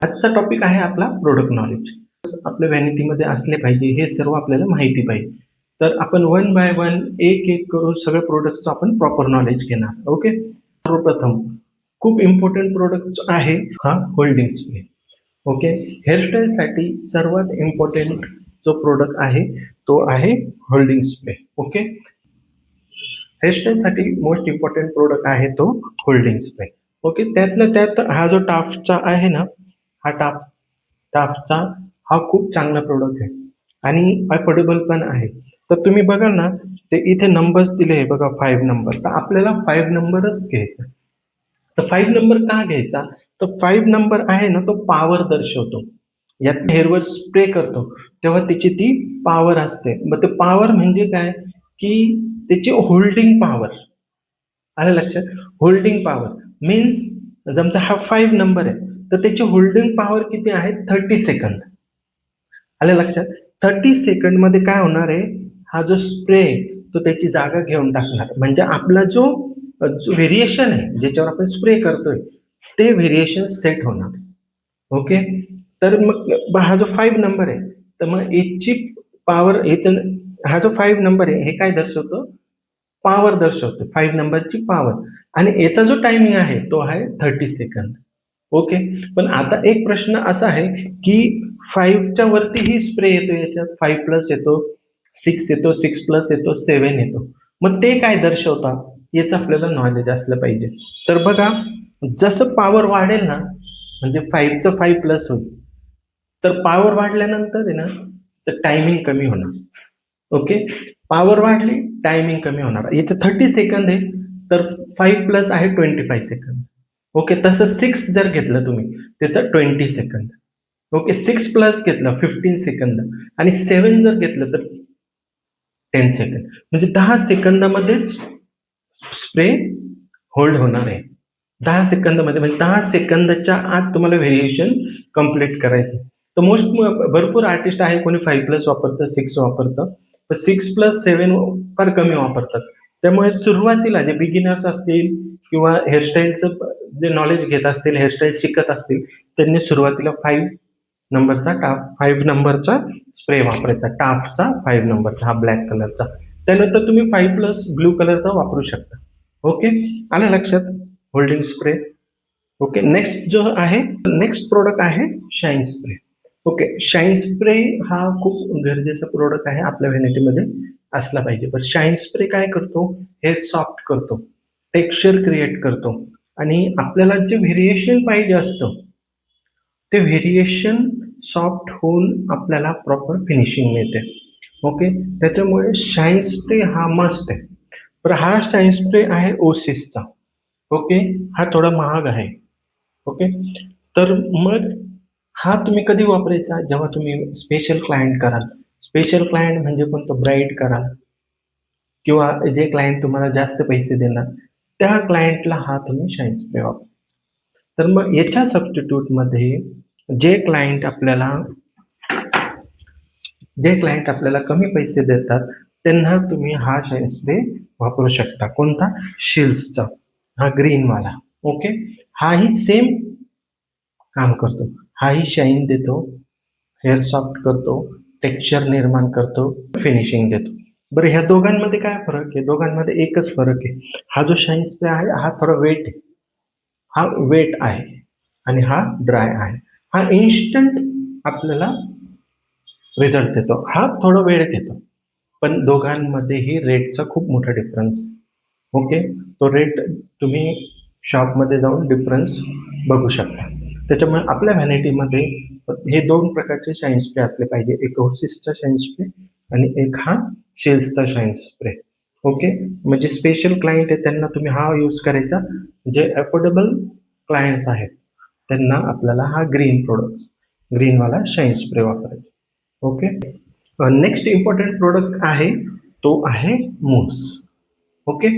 आजचा टॉपिक आहे आपला प्रोडक्ट नॉलेज. आपल्या व्हॅनिटीमध्ये असले पाहिजे हे सर्व आपल्याला माहिती पाहिजे. तर आपण वन बाय वन एक एक करून सगळ्या प्रोडक्टचं आपण प्रॉपर नॉलेज घेणार. ओके. सर्वप्रथम खूप इम्पॉर्टंट प्रोडक्ट आहे हा होल्डिंग स्प्रे. ओके. हेअरस्टाईलसाठी सर्वात इम्पॉर्टंट जो प्रोडक्ट आहे तो आहे होल्डिंग स्प्रे. ओके. हेअरस्टाईलसाठी मोस्ट इम्पॉर्टंट प्रोडक्ट आहे तो होल्डिंग स्प्रे. ओके. त्यातल्या त्यात हा जो टाफ्टचा आहे ना, हा टाफ्टचा हा खूप चांगला प्रोडक्ट आहे आणि अफोर्डेबल पण आहे. तर तुम्ही बघाल ना, ते इथे नंबर्स दिले आहे बघा, 5 नंबर. तर आपल्याला 5 नंबरच घ्यायचा. तर 5 नंबर का घ्यायचा? तर 5 नंबर आहे ना, तो पॉवर दर्शवतो. यात हेअरवर स्प्रे करतो तेव्हा त्याची ती पॉवर असते. मग ते पॉवर म्हणजे काय, की त्याची होल्डिंग पॉवर. आलं लक्षात? होल्डिंग पॉवर मीन्स समजा हा 5 नंबर आहे तर त्याची होल्डिंग पॉवर किती आहे? 30 सेकंद. आलं लक्षात? 30 सेकंड मध्ये काय होणार आहे, हा जो स्प्रे तो त्याची जागा घेऊन टाकणार. म्हणजे आपला जो व्हेरिएशन आहे ज्याच्यावर आपण स्प्रे करतोय ते व्हेरिएशन सेट होणार. ओके. तर मग हा जो 5 नंबर आहे तर मग याची पॉवर, हा जो 5 नंबर आहे हे काय दर्शवतो? पॉवर दर्शवतो. 5 नंबरची पॉवर. आणि याचा जो टायमिंग आहे तो आहे 30 सेकंद. ओके. पण आता एक प्रश्न असा आहे की 5च्या वरतीही स्प्रे येतो, याच्यात 5 प्लस येतो, 6 येतो, 6 प्लस येतो, 7 येतो. मग ते काय दर्शवतात याचं आपल्याला नॉलेज असलं पाहिजे. तर बघा, जसं पॉवर वाढेल ना, म्हणजे 5चं 5 प्लस होईल, तर पॉवर वाढल्यानंतर आहे ना, तर टायमिंग कमी होणार. ओके. पॉवर वाढली, टायमिंग कमी होणार. याचं 30 सेकंद आहे तर 5 प्लस आहे 25 सेकंद. ओके. तसं 6 जर घेतलं तुम्ही त्याचं 20 सेकंद. ओके. 6 प्लस घेतलं 15 सेकंद आणि 7 जर घेतलं तर 10 सेकंद. म्हणजे 10 सेकंदामध्येच स्प्रे होल्ड होणार आहे. 10 सेकंदामध्ये, म्हणजे 10 सेकंदाच्या आत तुम्हाला व्हेरिएशन कम्प्लीट करायचं. तर भरपूर आर्टिस्ट आहे, कोणी 5 प्लस वापरतं, 6 वापरतं. तर 6 प्लस 7 फार कमी वापरतात. त्यामुळे सुरुवातीला जे बिगिनर्स असतील किंवा हेअरस्टाईलचं जे नॉलेज घेत असतील, हेअरस्टाईल शिकत असतील, त्यांनी सुरुवातीला 5 नंबरचा स्प्रे वापरायचा. टाफचा 5 नंबरचा, हा ब्लॅक कलरचा. त्यानंतर तुम्ही 5 प्लस ब्लू कलरचा वापरू शकता. ओके. आलं लक्षात? Holding spray. ओके. नेक्स्ट जो आहे, नेक्स्ट प्रोडक्ट आहे shine spray. Okay. Shine spray हा खूप गरजेचा प्रोडक्ट आहे, आपल्या व्हॅनिटीमध्ये असला पाहिजे. पण शाईन स्प्रे काय करतो? हेअर सॉफ्ट करतो, टेक्स्चर क्रिएट करतो आणि आपल्याला जे व्हेरिएशन पाहिजे असतं ते व्हेरिएशन सॉफ्ट होऊन आपल्याला प्रॉपर फिनिशिंग मिळते. ओके. त्याच्यामुळे शाईन स्प्रे हा मस्ट आहे. पण हा शाईन स्प्रे आहे ओसिसचा. ओके. हा थोडा महाग आहे. ओके. तर मग हा तुम्ही कधी वापरायचा? जेव्हा तुम्ही स्पेशल क्लायंट कराल. स्पेशल क्लायंट म्हणजे कोणतं? ब्राईड कराल किंवा जे क्लायंट तुम्हाला जास्त पैसे देणार त्या क्लायंटला हा तुम्ही शाईन स्प्रे वापरायचा. तर मग याच्या सबस्टिट्यूटमध्ये जे क्लायंट आपल्याला कमी पैसे देतात त्यांना तुम्ही हा शाईन स्प्रे वापरू शकता. कोणता? शिल्सचा, हा ग्रीनवाला. ओके. हाही सेम काम करतो. हाही शाईन देतो, हेअर सॉफ्ट करतो, टेक्स्चर निर्माण करतो, फिनिशिंग देतो. बरं, ह्या दोघांमध्ये काय फरक आहे? दोघांमध्ये एकच फरक आहे. हा जो शाईन स्प्रे आहे हा थोडा वेट आहे, हा वेट आहे आणि हा ड्राय आहे. हा इन्स्टंट आपल्याला रिझल्ट देतो, हा थोडा वेळ घेतो. पण दोघांमध्येही रेटचा खूप मोठा डिफरन्स. ओके. तो रेट तुम्ही शॉपमध्ये जाऊन डिफरन्स बघू शकता. त्याच्यामुळे आपल्या व्हॅनिटीमध्ये हे 2 प्रकारचे शाईन स्प्रे असले पाहिजे. एक ओसिसचा शाईन स्प्रे आणि एक हा शेल्सचा शाईन स्प्रे. ओके. म्हणजे स्पेशल क्लायंट आहे त्यांना तुम्ही हा यूज करायचा. जे अफोर्डेबल क्लायंट्स आहेत त्यांना आपल्याला हा ग्रीनवाला शाईन स्प्रे वापरायचा. ओके. नेक्स्ट इम्पॉर्टंट प्रोडक्ट आहे तो आहे मूस. ओके.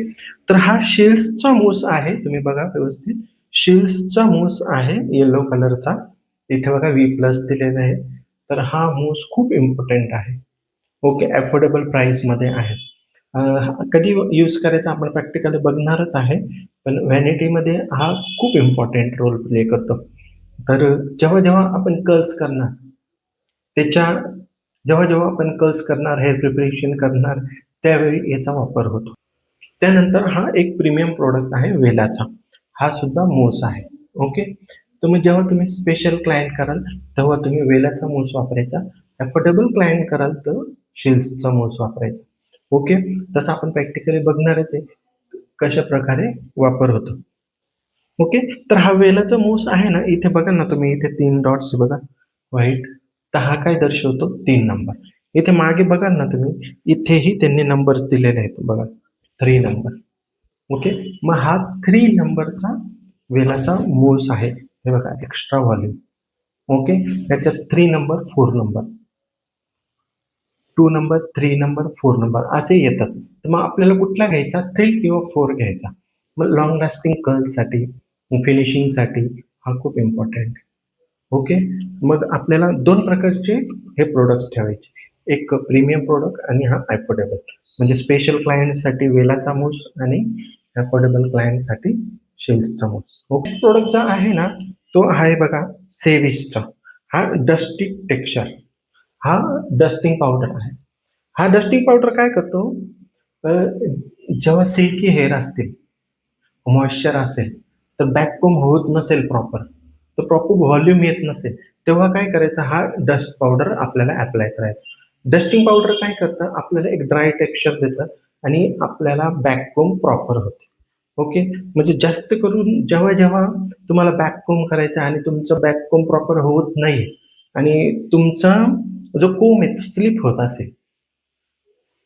तर हा शिल्सचा मूस आहे. तुम्ही बघा व्यवस्थित, शिल्सचा मूस आहे येलो कलरचा. इथे बघा V प्लस दिलेला आहे. तर हा मूस खूप इम्पॉर्टंट आहे. ओके. अफोर्डेबल प्राइसमध्ये आहे. कधी यूज करायचा आपण प्रॅक्टिकली बघणारच आहे, पण व्हॅनिटीमध्ये हा खूप इम्पॉर्टंट रोल प्ले करतो. तर जेव्हा जेव्हा आपण कर्ल्स करणार त्याच्या जेव्हा जेव्हा आपण कर्ल्स करणार, हेअर प्रिपरेशन करणार, त्यावेळी याचा वापर होतो. त्यानंतर हा एक प्रीमियम प्रॉडक्ट आहे वेलाचा. हा सुद्धा मूस आहे. ओके. तर मग जेव्हा तुम्ही स्पेशल क्लायंट कराल, तेव्हा तुम्ही वेलाचा मूस वापरायचा. अफोर्डेबल क्लायंट कराल तर शिल्सचा मूस वापरायचा. ओके. तसं आपण प्रॅक्टिकली बघणारच आहे, कशाप्रकारे वापर होतो. ओके. तर हा वेलाचा मूस आहे ना, इथे बघा ना तुम्ही, इथे 3 डॉट्स बघा व्हाईट. तर हा काय दर्शवतो? 3 नंबर. इथे मागे बघाल ना तुम्ही, इथेही त्यांनी नंबर्स दिलेले आहेत बघा. 3 नंबर. ओके. मग हा 3 नंबरचा वेलाचा मूस आहे. हे बघा एक्स्ट्रा व्हॉल्यूम. ओके. त्याच्यात 3 number, 4 number, 2 number, 3 number, 4 number असे येतात. तर मग आपल्याला कुठला घ्यायचा? 3 किंवा 4 घ्यायचा. मग लॉंग लास्टिंग कर्लसाठी, फिनिशिंगसाठी हा खूप इम्पॉर्टंट आहे. ओके. मग आपल्याला 2 प्रकारचे हे प्रॉडक्ट्स ठेवायचे. एक प्रीमियम प्रॉडक्ट आणि हा अफोर्डेबल. म्हणजे स्पेशल क्लायंटसाठी वेलाचा मूस आणि अफोर्डेबल क्लायंटसाठी शेल्सचा मूस. ओके. प्रॉडक्टचा आहे ना, तो आहे बघा सेविसचा. हा डस्टी टेक्स्चर. हा डस्टिंग पावडर आहे. हा डस्टिंग पावडर काय करतो? अ, जेव्हा सिल्की हेअर असतील, मॉइश्चर असेल, तर बॅककोम होत नसेल प्रॉपर, तर प्रॉपर व्हॉल्यूम येत नसेल, तेव्हा काय करायचं? हा डस्ट पावडर आपल्याला ॲप्लाय करायचा. डस्टिंग पावडर काय करतं? आपल्याला एक ड्राय टेक्स्चर देतं आणि आपल्याला बॅककोम प्रॉपर होते. ओके. म्हणजे जास्त करून जेव्हा तुम्हाला बॅककोम करायचं आहे आणि तुमचं बॅककोम प्रॉपर होत नाही आणि तुमचा जो कोंब आहे तो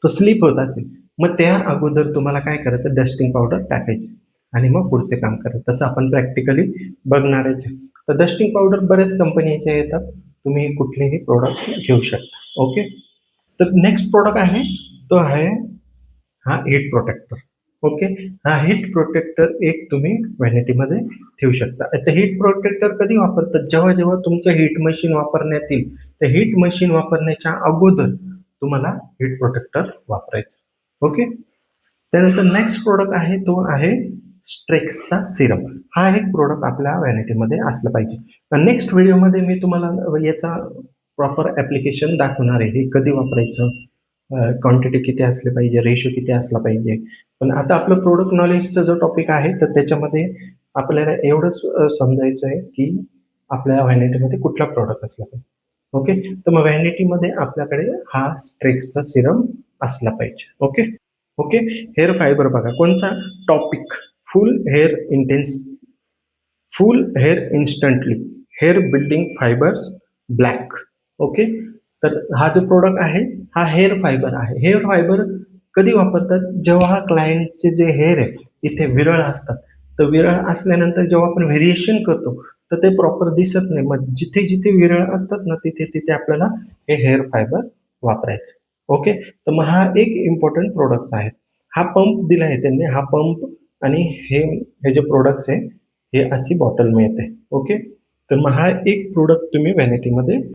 स्लिप होत असेल, मग त्या अगोदर तुम्हाला काय करायचं? डस्टिंग पावडर टाकायची आणि मग पुढचे काम करायचं. तसं आपण प्रॅक्टिकली बघणारच आहे. तर डस्टिंग पावडर बऱ्याच कंपनीचे येतात. तुम्ही कुठलेही प्रॉडक्ट घेऊ शकता. ओके. तर नेक्स्ट प्रॉडक्ट आहे, तो आहे हा हीट प्रोटेक्टर. ओके. हा हीट प्रोटेक्टर एक तुम्ही व्हॅनिटीमध्ये ठेवू शकता. आता हीट प्रोटेक्टर कधी वापरतात? जेव्हा जेव्हा तुमचं हीट मशीन वापरण्यात येईल, तर हीट मशीन वापरण्याच्या अगोदर तुम्हाला हीट प्रोटेक्टर वापरायचं. ओके. त्यानंतर नेक्स्ट प्रॉडक्ट आहे, तो आहे स्ट्रेक्सचा सिरम. हा एक प्रॉडक्ट आपल्या व्हॅनिटीमध्ये असलं पाहिजे. नेक्स्ट व्हिडिओमध्ये मी तुम्हाला याचा प्रॉपर ॲप्लिकेशन दाखवणार आहे. हे कधी वापरायचं, क्वांटिटी किती असली पाहिजे, रेशो किती असला पाहिजे. पण आता आपलं प्रोडक्ट नॉलेजचा जो टॉपिक आहे, तर त्याच्यामध्ये आपल्याला एवढंच समजायचं आहे, की आपल्या व्हॅनिटीमध्ये कुठला प्रॉडक्ट असला पाहिजे. ओके. तर मग व्हॅनिटीमध्ये आपल्याकडे हा स्ट्रेक्सचा सिरम असला पाहिजे. ओके. ओके. हेअर फायबर बघा कोणचा? टॉपिक. फुल हेअर इंटेन्स फुल hair instantly, hair building fibres, black. Okay. तर हा जो प्रोडक्ट आहे, हा हेअर फायबर आहे. हेअर फायबर कधी वापरतात? जेव्हा हा क्लायंटचे जे हेअर आहे, इथे विरळ असतात. तर विरळ असल्यानंतर जेव्हा आपण व्हेरिएशन करतो, तर ते प्रॉपर दिसत नाही. मग जिथे जिथे विरळ असतात ना, तिथे तिथे आपल्याला हे हेअर फायबर वापरायचं. ओके. तर मग हा एक इम्पॉर्टंट प्रोडक्ट्स आहे. हा पंप दिला आहे त्यांनी. हा पंप आणि हे जे प्रोडक्ट्स आहे, हे अशी बॉटल मिळते. ओके. तर मग हा एक प्रोडक्ट तुम्ही व्हॅनिटीमध्ये